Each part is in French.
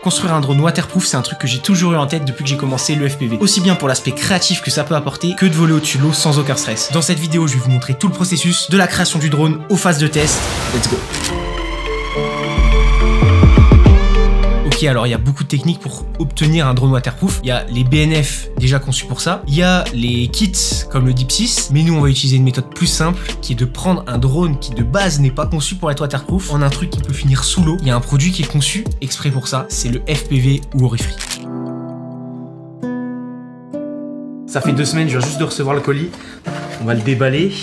Construire un drone waterproof, c'est un truc que j'ai toujours eu en tête depuis que j'ai commencé le FPV. Aussi bien pour l'aspect créatif que ça peut apporter que de voler au-dessus de l'eau sans aucun stress. Dans cette vidéo, je vais vous montrer tout le processus de la création du drone aux phases de test. Let's go. Ok, alors il y a beaucoup de techniques pour obtenir un drone waterproof. Il y a les BNF déjà conçus pour ça. Il y a les kits comme le Deep 6. Mais nous, on va utiliser une méthode plus simple qui est de prendre un drone qui de base n'est pas conçu pour être waterproof en un truc qui peut finir sous l'eau. Il y a un produit qui est conçu exprès pour ça. C'est le FPV ou Orifree. Ça fait 2 semaines, je viens juste de recevoir le colis. On va le déballer.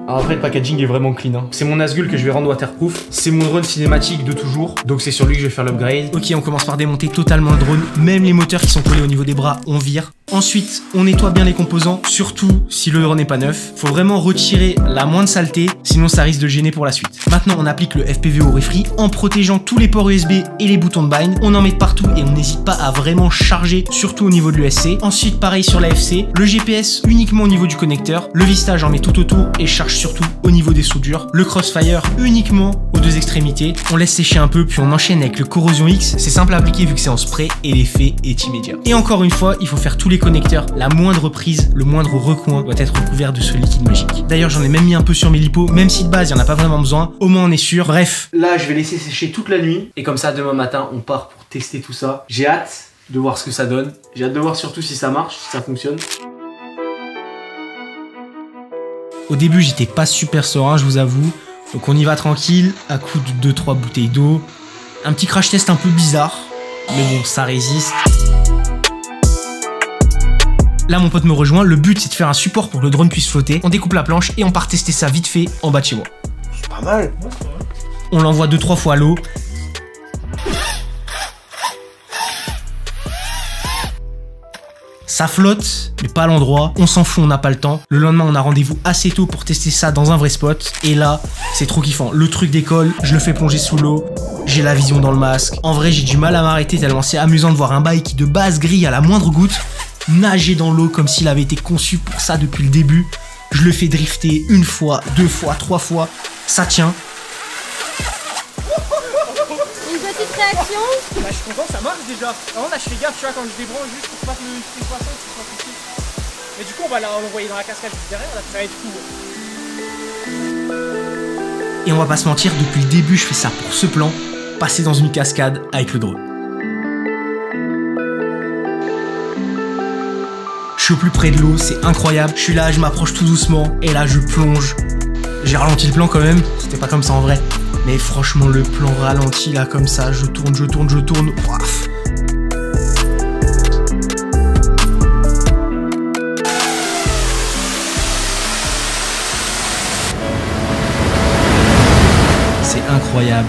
Alors après, le packaging est vraiment clean, hein. C'est mon Nazgul que je vais rendre waterproof. C'est mon drone cinématique de toujours, donc c'est sur lui que je vais faire l'upgrade. Ok, on commence par démonter totalement le drone. Même les moteurs qui sont collés au niveau des bras, on vire. Ensuite, on nettoie bien les composants, surtout si le drone n'est pas neuf. Faut vraiment retirer la moindre saleté, sinon ça risque de gêner pour la suite. Maintenant, on applique le FPV au Orifree en protégeant tous les ports USB et les boutons de bind. On en met partout et on n'hésite pas à vraiment charger, surtout au niveau de l'ESC. Ensuite, pareil sur l'AFC, le GPS uniquement au niveau du connecteur. Le Vista, j'en mets tout autour et charge surtout au niveau des soudures. Le Crossfire uniquement aux 2 extrémités. On laisse sécher un peu, puis on enchaîne avec le Corrosion X. C'est simple à appliquer vu que c'est en spray et l'effet est immédiat. Et encore une fois, il faut faire tous les connecteurs. La moindre prise, le moindre recoin doit être recouvert de ce liquide magique. D'ailleurs, j'en ai même mis un peu sur mes lipos, même si de base, il n'y en a pas vraiment besoin. Au moins, on est sûr. Bref, là, je vais laisser sécher toute la nuit. Et comme ça, demain matin, on part pour tester tout ça. J'ai hâte de voir ce que ça donne. J'ai hâte de voir surtout si ça marche, si ça fonctionne. Au début, j'étais pas super serein, je vous avoue. Donc on y va tranquille, à coup de 2-3 bouteilles d'eau. Un petit crash test un peu bizarre. Mais bon, ça résiste. Là, mon pote me rejoint. Le but, c'est de faire un support pour que le drone puisse flotter. On découpe la planche et on part tester ça vite fait en bas de chez moi. C'est pas mal. On l'envoie 2-3 fois à l'eau. Ça flotte, mais pas à l'endroit. On s'en fout, on n'a pas le temps. Le lendemain, on a rendez-vous assez tôt pour tester ça dans un vrai spot. Et là, c'est trop kiffant. Le truc décolle, je le fais plonger sous l'eau. J'ai la vision dans le masque. En vrai, j'ai du mal à m'arrêter tellement c'est amusant de voir un bail qui de base grille à la moindre goutte nager dans l'eau comme s'il avait été conçu pour ça depuis le début. Je le fais drifter 1 fois, 2 fois, 3 fois. Ça tient. Une petite réaction? Bah, je suis content, ça marche déjà. Avant, là, je fais gaffe, tu vois, quand je débranche juste pour pas que le poisson soit foutu. Mais du coup, on va l'envoyer dans la cascade juste derrière, là, ça va être cool. Et on va pas se mentir, depuis le début, je fais ça pour ce plan, passer dans une cascade avec le drone. Je suis au plus près de l'eau, c'est incroyable. Je suis là, je m'approche tout doucement, et là, je plonge. J'ai ralenti le plan quand même, c'était pas comme ça en vrai. Mais franchement, le plan ralenti là, comme ça, je tourne, je tourne, je tourne. Ouaf. C'est incroyable.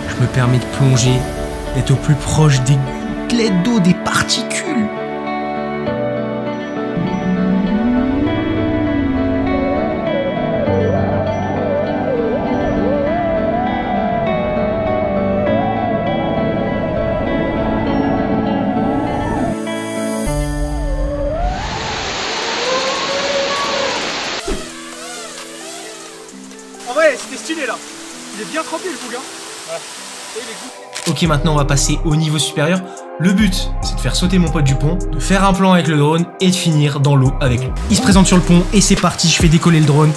Je me permets de plonger, d'être au plus proche des gouttelettes d'eau, des particules. Ouais, c'était stylé là. Il est bien trempé le bouc, hein. Ouais. Et il est goûté. Ok, maintenant on va passer au niveau supérieur. Le but, c'est de faire sauter mon pote du pont, de faire un plan avec le drone et de finir dans l'eau avec lui. Il se présente sur le pont et c'est parti, je fais décoller le drone.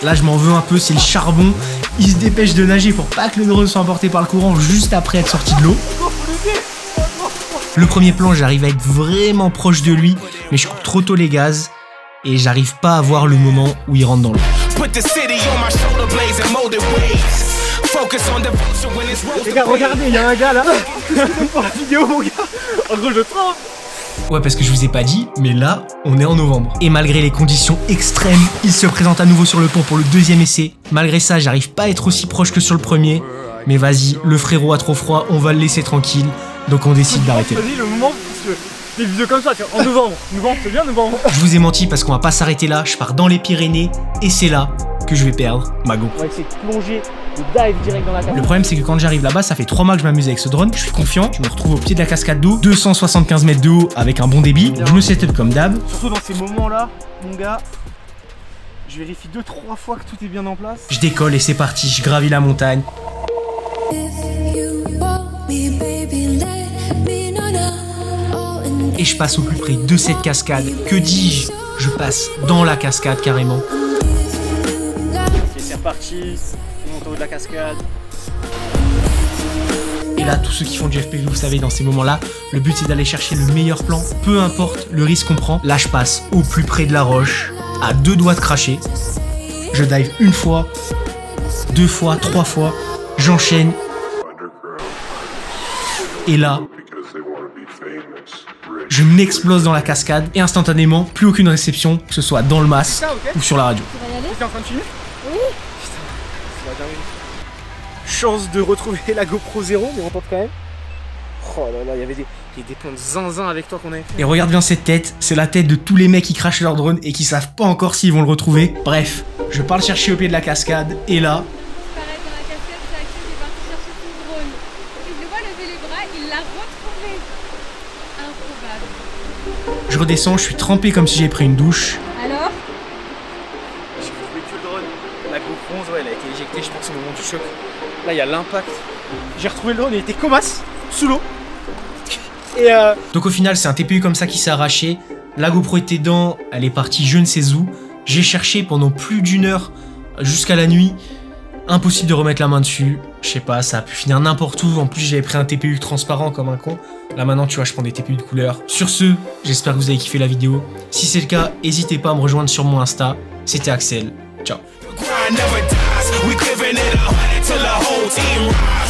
Là, je m'en veux un peu, c'est le charbon. Il se dépêche de nager pour pas que le drone soit emporté par le courant juste après être sorti de l'eau. Le premier plan, j'arrive à être vraiment proche de lui, mais je coupe trop tôt les gaz. Et j'arrive pas à voir le moment où il rentre dans l'eau. Les gars, regardez, il y a un gars là. Pour la vidéo, mon gars. En gros, je trempe. Ouais, parce que je vous ai pas dit, mais là, on est en novembre. Et malgré les conditions extrêmes, il se présente à nouveau sur le pont pour le 2e essai. Malgré ça, j'arrive pas à être aussi proche que sur le premier. Mais vas-y, le frérot a trop froid, on va le laisser tranquille. Donc on décide d'arrêter. Vas-y, le moment, parce que des vidéos comme ça, en novembre. Novembre, c'est bien novembre. Je vous ai menti parce qu'on va pas s'arrêter là, je pars dans les Pyrénées et c'est là que je vais perdre ma GoPro. On va essayer de plonger, de dive direct dans la cascade. Le problème c'est que quand j'arrive là-bas, ça fait 3 mois que je m'amuse avec ce drone, je suis confiant, je me retrouve au pied de la cascade d'eau, 275 mètres de haut avec un bon débit, je me setup comme d'hab. Surtout dans ces moments-là, mon gars, je vérifie 2-3 fois que tout est bien en place. Je décolle et c'est parti, je gravis la montagne. If you want Et je passe au plus près de cette cascade. Que dis-je? Je passe dans la cascade carrément. Ok, c'est reparti. On monte au haut de la cascade. Et là, tous ceux qui font du FPV, vous savez, dans ces moments-là, le but c'est d'aller chercher le meilleur plan, peu importe le risque qu'on prend. Là, je passe au plus près de la roche, à 2 doigts de cracher. Je dive 1 fois, 2 fois, 3 fois, j'enchaîne. Et là, je m'explose dans la cascade et instantanément, plus aucune réception, que ce soit dans le mas Ça, ok. ou sur la radio. Tu vas y aller? T'es en train de filmer? Oui. C'est la dinguerie. Chance de retrouver la GoPro 0, mais on tente quand même. Oh là là, il y avait des plans de zinzin avec toi qu'on avait fait. Et regarde bien cette tête, c'est la tête de tous les mecs qui crachent leur drone et qui savent pas encore s'ils vont le retrouver. Bref, je pars le chercher au pied de la cascade et là, Pareil dans la cascade, c'est Axel qui est parti chercher son drone. Et je le vois lever les bras, il l'a retrouvé. Improbable. je redescends, je suis trempé comme si j'avais pris une douche. Alors? J'ai retrouvé que le drone. La GoPro 11, ouais, elle a été éjectée, je pense, au moment du choc. Là, il y a l'impact. J'ai retrouvé le drone, il était comasse, sous l'eau. Et Donc au final, c'est un TPU comme ça qui s'est arraché. La GoPro était dedans, elle est partie je ne sais où. J'ai cherché pendant plus d'1 heure jusqu'à la nuit. Impossible de remettre la main dessus. Je sais pas, ça a pu finir n'importe où. En plus, j'avais pris un TPU transparent comme un con. Là maintenant, tu vois, je prends des TPU de couleur. Sur ce, j'espère que vous avez kiffé la vidéo. Si c'est le cas, n'hésitez pas à me rejoindre sur mon Insta. C'était Axel. Ciao. grind never dies. We giving it 100 till the whole team rise.